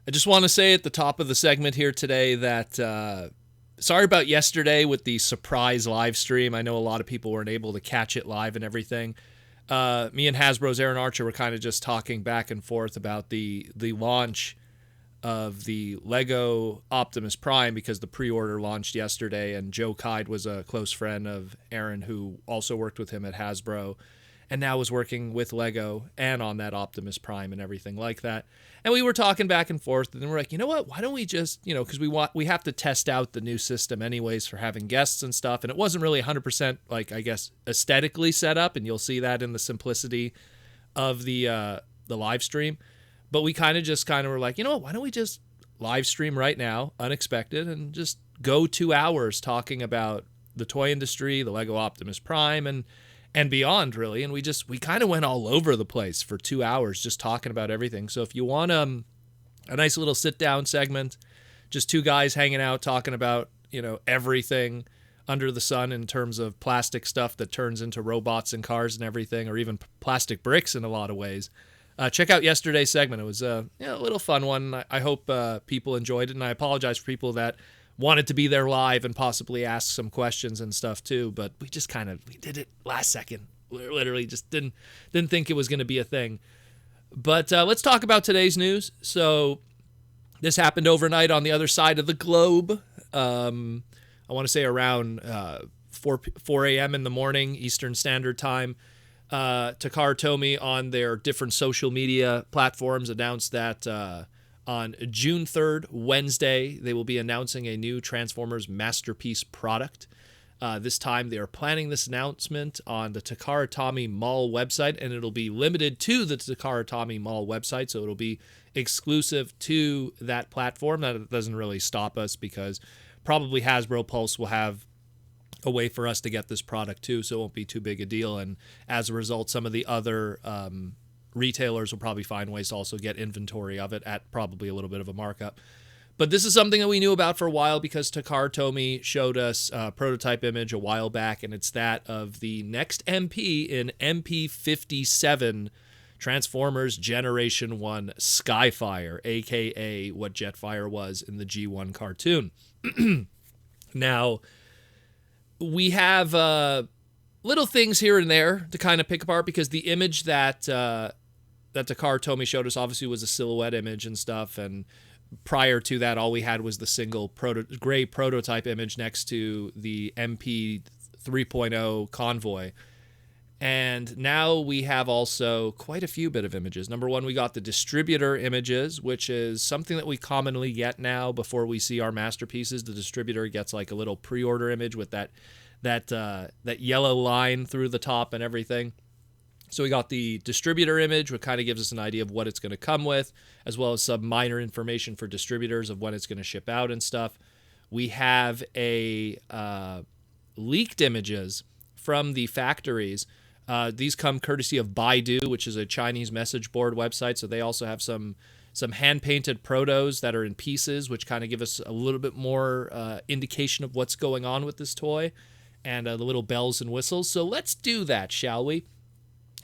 I just want to say at the top of the segment here today that sorry about yesterday with the surprise live stream. I know a lot of people weren't able to catch it live and everything. Me and Hasbro's Aaron Archer were kind of just talking back and forth about the launch of the Lego Optimus Prime because the pre-order launched yesterday, and Joe Kide was a close friend of Aaron who also worked with him at Hasbro and now is working with Lego and on that Optimus Prime and everything like that. And we were talking back and forth, and then we're like, you know what? Why don't we just, because we have to test out the new system anyways for having guests and stuff. And it wasn't really 100% like, I guess, aesthetically set up, and you'll see that in the simplicity of the live stream. But we kind of were like, you know what? Why don't we just live stream right now, unexpected, and just go 2 hours talking about the toy industry, the Lego Optimus Prime, and beyond, really. And we kind of went all over the place for 2 hours just talking about everything. So if you want a nice little sit-down segment, just two guys hanging out talking about, everything under the sun in terms of plastic stuff that turns into robots and cars and everything, or even plastic bricks in a lot of ways, check out yesterday's segment. It was a little fun one. I hope people enjoyed it, and I apologize for people that wanted to be there live and possibly ask some questions and stuff too, but we did it last second. We literally just didn't think it was going to be a thing. But let's talk about today's news. So this happened overnight on the other side of the globe. I want to say around 4 a.m. in the morning, Eastern Standard Time. Takara-Tomy on their different social media platforms announced that on June 3rd, Wednesday, they will be announcing a new Transformers Masterpiece product. This time, they are planning this announcement on the Takara-Tomy Mall website, and it'll be limited to the Takara-Tomy Mall website, so it'll be exclusive to that platform. That doesn't really stop us because probably Hasbro Pulse will have a way for us to get this product too, so it won't be too big a deal. And as a result, some of the other retailers will probably find ways to also get inventory of it at probably a little bit of a markup. But this is something that we knew about for a while because Takara-Tomy showed us a prototype image a while back, and it's that of the next MP in MP-57 Transformers Generation 1 Skyfire, aka what Jetfire was in the G1 cartoon. Now, we have little things here and there to kind of pick apart because the image that Takara-Tomy showed us obviously was a silhouette image and stuff, and prior to that, all we had was the single gray prototype image next to the MP 3.0 convoy. And now we have also quite a few bit of images. Number one, we got the distributor images, which is something that we commonly get now before we see our masterpieces. The distributor gets like a little pre-order image with that yellow line through the top and everything. So we got the distributor image, which kind of gives us an idea of what it's going to come with, as well as some minor information for distributors of when it's going to ship out and stuff. We have a leaked images from the factories. These come courtesy of Baidu, which is a Chinese message board website. So they also have some hand-painted protos that are in pieces, which kind of give us a little bit more indication of what's going on with this toy, and the little bells and whistles. So let's do that, shall we?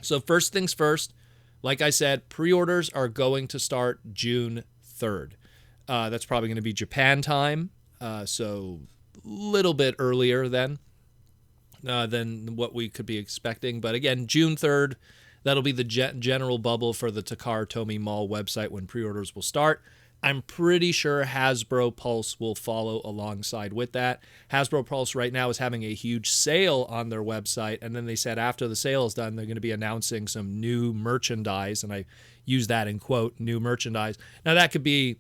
So first things first, like I said, pre-orders are going to start June 3rd. That's probably going to be Japan time, so a little bit earlier than what we could be expecting. But again, June 3rd, that'll be the general bubble for the Takara-Tomy Mall website when pre-orders will start. I'm pretty sure Hasbro Pulse will follow alongside with that. Hasbro Pulse right now is having a huge sale on their website, and then they said after the sale is done, they're going to be announcing some new merchandise, and I use that in quote, new merchandise. Now, that could be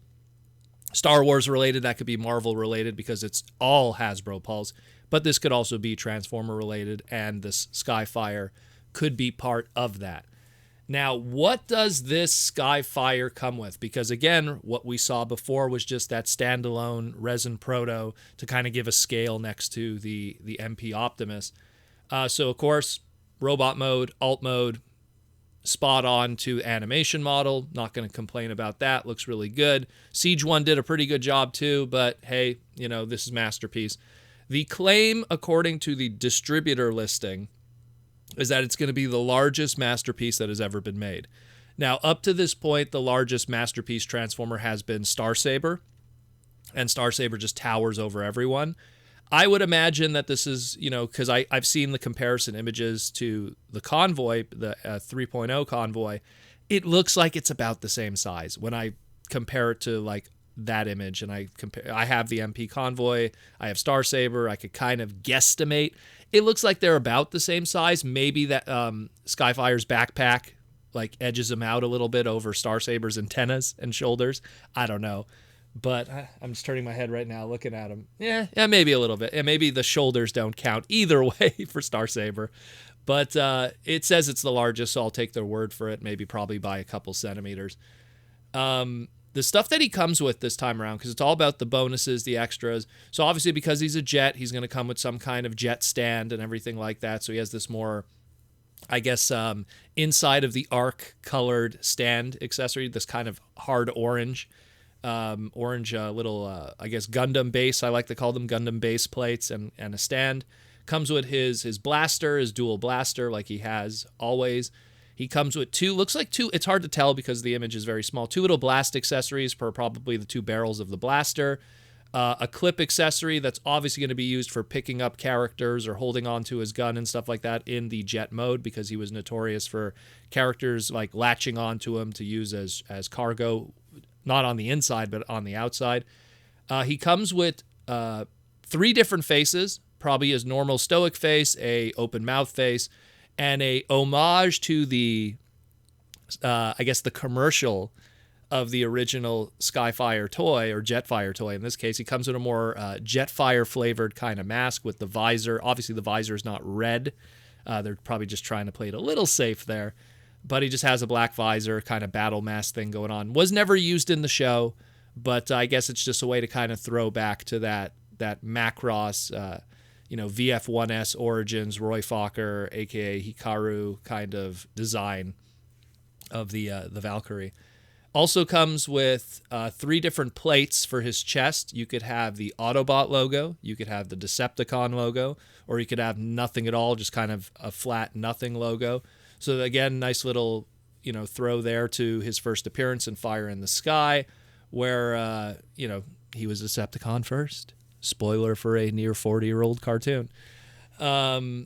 Star Wars related, that could be Marvel related, because it's all Hasbro Pulse, but this could also be Transformer related, and this Skyfire could be part of that. Now, what does this Skyfire come with? Because again, what we saw before was just that standalone resin proto to kind of give a scale next to the MP Optimus. So of course, robot mode, alt mode, spot on to animation model. Not going to complain about that. Looks really good. Siege 1 did a pretty good job too, but hey, this is Masterpiece. The claim, according to the distributor listing, is that it's going to be the largest Masterpiece that has ever been made. Now, up to this point, the largest masterpiece transformer has been Starsaber, and Starsaber just towers over everyone. I would imagine that this is, because I've seen the comparison images to the Convoy, the 3.0 Convoy. It looks like it's about the same size when I compare it to like that image, and I have the MP Convoy, I have Starsaber, I could kind of guesstimate. It looks like they're about the same size. Maybe that Skyfire's backpack like edges him out a little bit over Starsaber's antennas and shoulders. I don't know. But I'm just turning my head right now looking at him. Yeah, maybe a little bit. And maybe the shoulders don't count either way for Starsaber. But it says it's the largest, so I'll take their word for it, probably by a couple centimeters. The stuff that he comes with this time around, because it's all about the bonuses, the extras. So obviously because he's a jet, he's going to come with some kind of jet stand and everything like that. So he has this more, I guess, inside of the arc colored stand accessory, this kind of hard orange. Little, I guess, Gundam base. I like to call them Gundam base plates and a stand. Comes with his blaster, his dual blaster, like he has always. He comes with looks like two, it's hard to tell because the image is very small, 2 little blast accessories for probably the 2 barrels of the blaster. A clip accessory that's obviously going to be used for picking up characters or holding onto his gun and stuff like that in the jet mode, because he was notorious for characters like latching onto him to use as cargo, not on the inside, but on the outside. He comes with 3 different faces, probably his normal stoic face, a open mouth face, and a homage to the, I guess, the commercial of the original Skyfire toy, or Jetfire toy in this case. He comes with a more Jetfire flavored kind of mask with the visor. Obviously, the visor is not red. They're probably just trying to play it a little safe there. But he just has a black visor, kind of battle mask thing going on. Was never used in the show, but I guess it's just a way to kind of throw back to that Macross, VF1S Origins, Roy Fokker, aka Hikaru kind of design of the Valkyrie. Also comes with 3 different plates for his chest. You could have the Autobot logo, you could have the Decepticon logo, or you could have nothing at all, just kind of a flat nothing logo. So again, nice little, throw there to his first appearance in Fire in the Sky, where, he was Decepticon first. Spoiler for a near 40-year-old cartoon. The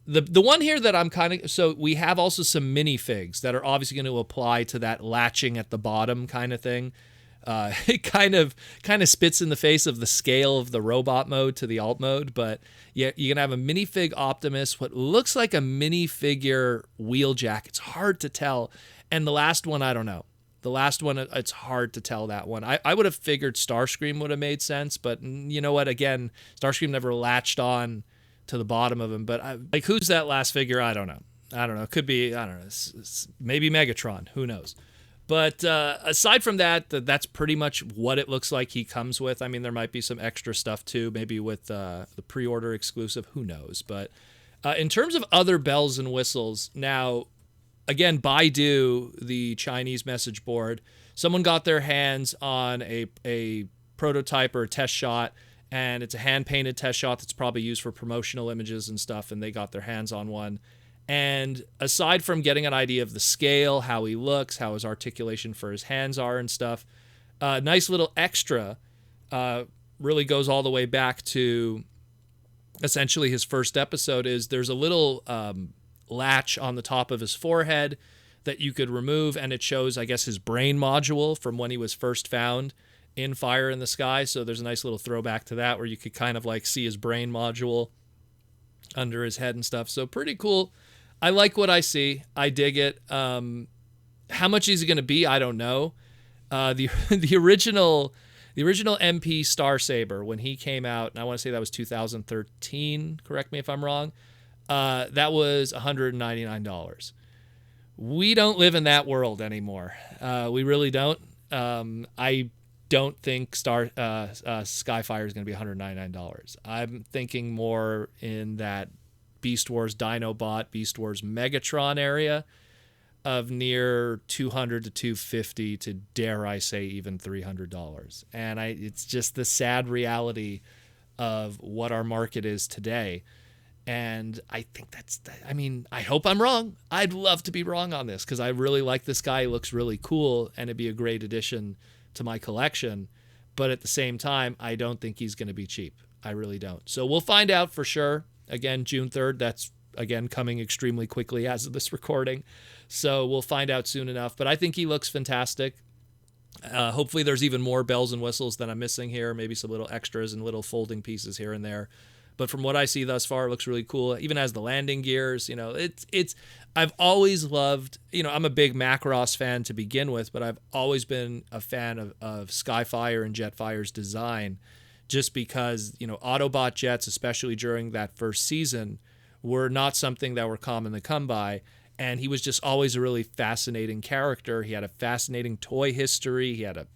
one here that I'm kind of... So we have also some minifigs that are obviously going to apply to that latching at the bottom kind of thing. It kind of spits in the face of the scale of the robot mode to the alt mode, but yeah, you're gonna have a minifig Optimus, what looks like a minifigure Wheeljack. It's hard to tell, and the last one, I don't know. The last one, it's hard to tell that one. I would have figured Starscream would have made sense, but you know what? Again, Starscream never latched on to the bottom of him. But who's that last figure? I don't know. It could be, maybe Megatron. Who knows? But aside from that, that's pretty much what it looks like he comes with. I mean, there might be some extra stuff too, maybe with the pre-order exclusive. Who knows? But in terms of other bells and whistles, now, again, Baidu, the Chinese message board, someone got their hands on a prototype or a test shot, and it's a hand-painted test shot that's probably used for promotional images and stuff, and they got their hands on one. And aside from getting an idea of the scale, how he looks, how his articulation for his hands are and stuff, nice little extra really goes all the way back to essentially his first episode. Is there's a little latch on the top of his forehead that you could remove, and it shows, I guess, his brain module from when he was first found in Fire in the Sky. So there's a nice little throwback to that where you could kind of like see his brain module under his head and stuff. So pretty cool. I like what I see. I dig it. How much is it going to be? I don't know. The original MP Starsaber, when he came out, and I want to say that was 2013. Correct me if I'm wrong. That was $199. We don't live in that world anymore. We really don't. I don't think Skyfire is going to be $199. I'm thinking more in that Beast Wars Dinobot, Beast Wars Megatron area of near $200 to $250 to, dare I say, even $300. And it's just the sad reality of what our market is today. And I think I mean, I hope I'm wrong. I'd love to be wrong on this because I really like this guy. He looks really cool and it'd be a great addition to my collection. But at the same time, I don't think he's going to be cheap. I really don't. So we'll find out for sure. Again, June 3rd. That's, again, coming extremely quickly as of this recording. So we'll find out soon enough. But I think he looks fantastic. Hopefully there's even more bells and whistles than I'm missing here. Maybe some little extras and little folding pieces here and there. But from what I see thus far, it looks really cool. Even has the landing gears. You know, I've always loved, you know, I'm a big Macross fan to begin with, but I've always been a fan of Skyfire and Jetfire's design just because, you know, Autobot jets, especially during that first season, were not something that were common to come by. And he was just always a really fascinating character. He had a fascinating toy history. He had a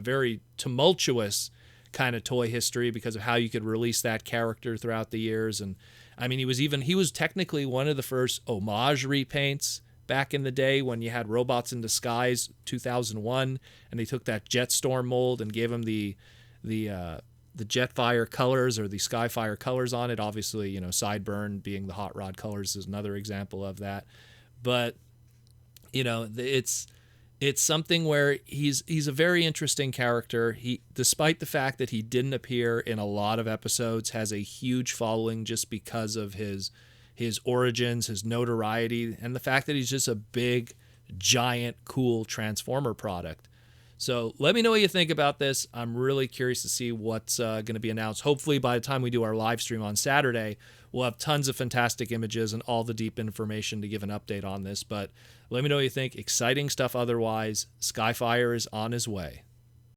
very tumultuous kind of toy history because of how you could release that character throughout the years. And I mean, he was technically one of the first homage repaints back in the day when you had Robots in Disguise 2001, and they took that Jetstorm mold and gave him the Jetfire colors or the Skyfire colors on it. Obviously, you know, Sideburn being the hot rod colors is another example of that. But you know, it's something where he's a very interesting character. He, despite the fact that he didn't appear in a lot of episodes, has a huge following just because of his origins, his notoriety, and the fact that he's just a big, giant, cool Transformer product. So let me know what you think about this. I'm really curious to see what's going to be announced. Hopefully by the time we do our live stream on Saturday, we'll have tons of fantastic images and all the deep information to give an update on this. But let me know what you think. Exciting stuff otherwise. Skyfire is on his way.